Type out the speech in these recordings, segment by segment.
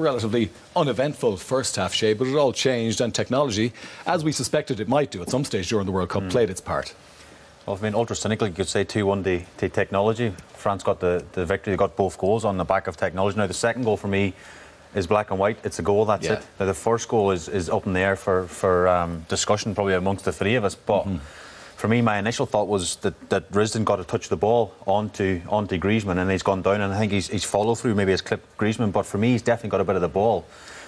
relatively uneventful first half, Shay, but it all changed, and technology, as we suspected it might do at some stage during the World Cup, played its part. Well, I mean, ultra cynically, you could say 2-1 to technology. France got the victory. They got both goals on the back of technology. Now, the second goal for me is black and white. It's a goal, that's it. Now, the first goal is up in the air for discussion, probably amongst the three of us. But for me, my initial thought was that Risden got to touch the ball onto Greizmann, and he's gone down, and I think he's follow through maybe has clipped Greizmann. But for me, he's definitely got a bit of the ball.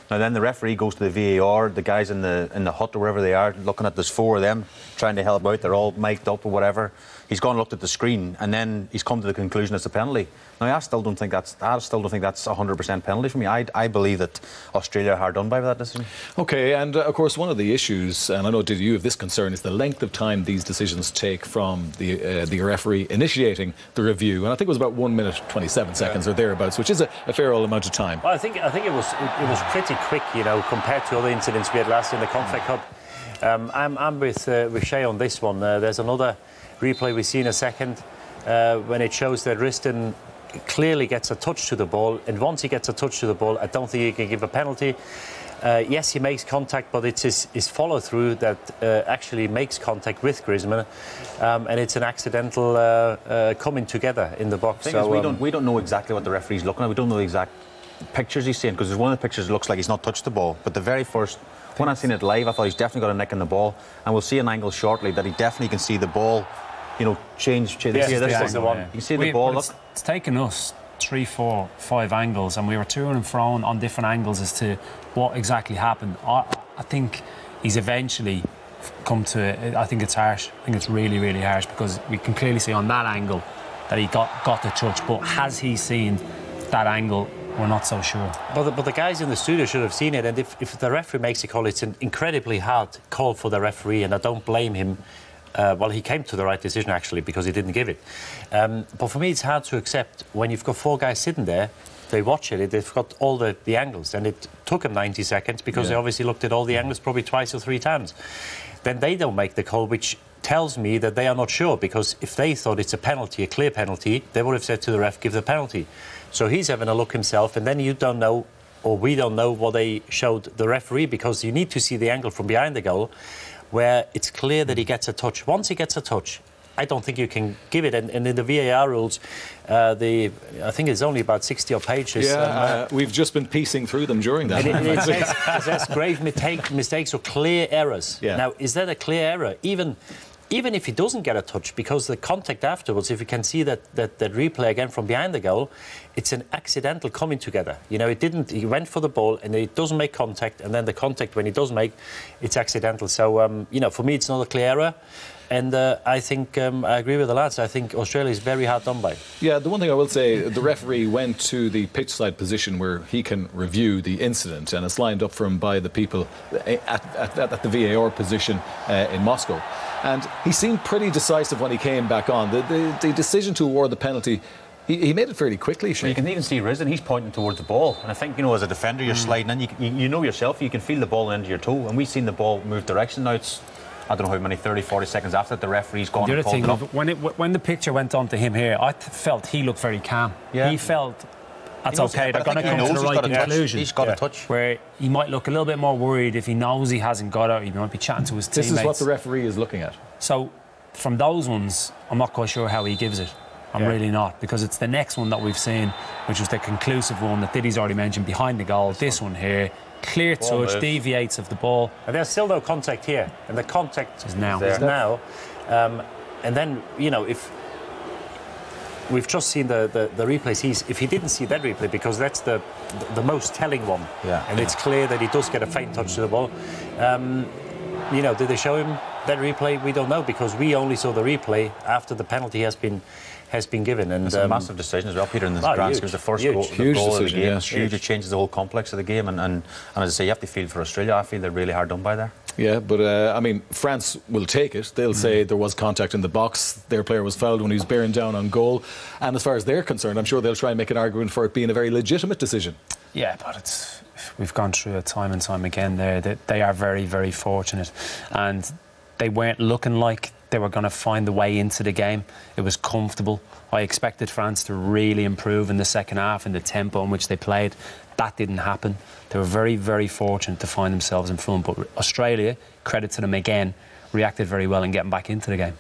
Now then the referee goes to the VAR, the guys in the hut or wherever they are, looking at, there's four of them trying to help out, they're all mic'd up or whatever. He's gone and looked at the screen, and then he's come to the conclusion it's a penalty. Now I still don't think that's 100% penalty for me. I believe that Australia are hard done by that decision. OK, and of course one of the issues, and I know did you have this concern, is the length of time these decisions take from the referee initiating the review, and I think it was about 1 minute 27 seconds or thereabouts, which is a fair old amount of time. Well, I think it was pretty quick, you know, compared to other incidents we had last in the Confed Cup. I'm with Shay on this one. There's another replay we see in a second when it shows that Risden clearly gets a touch to the ball, and once he gets a touch to the ball, I don't think he can give a penalty. Yes, he makes contact, but it's his follow-through that actually makes contact with Greizmann, and it's an accidental coming together in the box. The thing is, we don't know exactly what the referee's looking at. We don't know the exact pictures he's seeing, because there's one of the pictures that looks like he's not touched the ball, but the very first, when I seen it live, I thought he's definitely got a nick in the ball, and we'll see an angle shortly that he definitely can see the ball, you know, change. Yes, this is the one. You can see the ball. It's taken us 3, 4, 5 angles, and we were to and fro on different angles as to what exactly happened. I think he's eventually come to it. I think it's harsh. I think it's really, really harsh, because we can clearly see on that angle that he got the touch, but has he seen that angle? We're not so sure. But the guys in the studio should have seen it, and if the referee makes a call, it's an incredibly hard call for the referee, and I don't blame him. Well, he came to the right decision, actually, because he didn't give it. But for me, it's hard to accept when you've got 4 guys sitting there, they watch it, they've got all the angles, and it took them 90 seconds because they obviously looked at all the angles probably 2 or 3 times. Then they don't make the call, which tells me that they are not sure, because if they thought it's a penalty, a clear penalty, they would have said to the ref, give the penalty. So he's having a look himself, and then you don't know, or we don't know what they showed the referee, because you need to see the angle from behind the goal where it's clear that he gets a touch. Once he gets a touch, I don't think you can give it. And in the VAR rules, I think it's only about 60 odd pages. Yeah, we've just been piecing through them during that. And it says grave mistakes or clear errors. Yeah. Now, is that a clear error? Even if he doesn't get a touch, because the contact afterwards, if you can see that replay again from behind the goal, it's an accidental coming together. You know, he went for the ball and it doesn't make contact, and then the contact, when he does make, it's accidental. So, you know, for me, it's not a clear error. And I think, I agree with the lads, I think Australia is very hard done by. Yeah, the one thing I will say, the referee went to the pitch-side position where he can review the incident, and it's lined up for him by the people at the VAR position in Moscow. And he seemed pretty decisive when he came back on. The decision to award the penalty, he made it fairly quickly, Shane. You can even see Risden, he's pointing towards the ball. And I think, you know, as a defender, you're sliding in. You know yourself, you can feel the ball into your toe. And we've seen the ball move direction. Now it's, I don't know how many, 30, 40 seconds after the referee's gone. The other thing, when the picture went on to him here, I felt he looked very calm. Yeah. He felt, that's okay, they're going to come to the right conclusion. He's got a touch. Where he might look a little bit more worried if he knows he hasn't got it. He might be chatting to his teammates. This is what the referee is looking at. So, from those ones, I'm not quite sure how he gives it. I'm really not, because it's the next one that we've seen, which was the conclusive one that Diddy's already mentioned, behind the goal. This one here, clear touch, deviates of the ball. And there's still no contact here, and the contact is now. And then, you know, if we've just seen the replays, if he didn't see that replay, because that's the most telling one, and it's clear that he does get a faint touch to the ball. You know, did they show him that replay? We don't know, because we only saw the replay after the penalty has been given. And it's a massive decision as well, Peter, in this grand scheme. The first goal of the game. It's huge. It changes the whole complex of the game. And as I say, you have to feel for Australia. I feel they're really hard done by there. Yeah, but I mean, France will take it. They'll say there was contact in the box. Their player was fouled when he was bearing down on goal. And as far as they're concerned, I'm sure they'll try and make an argument for it being a very legitimate decision. Yeah, but we've gone through it time and time again there. They are very, very fortunate. And they weren't looking like they were going to find the way into the game. It was comfortable. I expected France to really improve in the second half in the tempo in which they played. That didn't happen. They were very, very fortunate to find themselves in front. But Australia, credit to them again, reacted very well in getting back into the game.